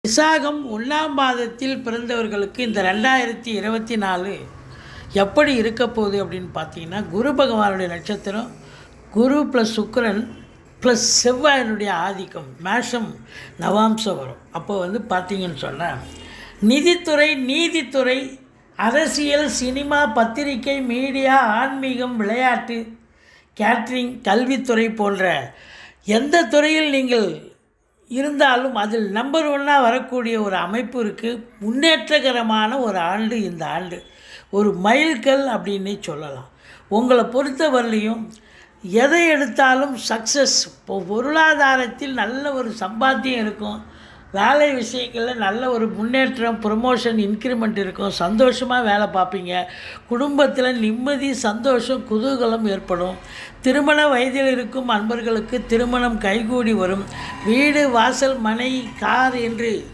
விசாகம் 1ஆம் பாதத்தில் பிறந்தவர்களுக்கு இந்த 2024 எப்படி இருக்க போகுது அப்படின்னு பார்த்தீங்கன்னா, குரு பகவானுடைய நட்சத்திரம், குரு ப்ளஸ் சுக்கிரன் ப்ளஸ் செவ்வாயினுடைய ஆதிக்கம், மேஷம் நவாம்சம் வரும். அப்போ பார்த்தீங்கன்னு சொன்னால், நிதித்துறை, நீதித்துறை, அரசியல், சினிமா, பத்திரிகை, மீடியா, ஆன்மீகம், விளையாட்டு, கேட்ரிங், கல்வித்துறை போன்ற எந்த துறையில் நீங்கள் இருந்தாலும் அதில் நம்பர் 1 வரக்கூடிய ஒரு அமைப்பு இருக்குது. முன்னேற்றகரமான ஒரு ஆண்டு இந்த ஆண்டு, ஒரு மைல்கல் அப்படின்னே சொல்லலாம். உங்களை பொறுத்தவரையிலையும் எதை எடுத்தாலும் சக்ஸஸ். இப்போ பொருளாதாரத்தில் நல்ல ஒரு சம்பாத்தியம் இருக்கும், வேலை விஷயங்களில் நல்ல ஒரு முன்னேற்றம், ப்ரொமோஷன், இன்க்ரிமெண்ட் இருக்கும், சந்தோஷமாக வேலை பார்ப்பீங்க, குடும்பத்தில் நிம்மதி, சந்தோஷம், குதூகலம் ஏற்படும். திருமண வயதில் இருக்கும் அன்பர்களுக்கு திருமணம் கைகூடி வரும். வீடு, வாசல், மனை, கார் என்று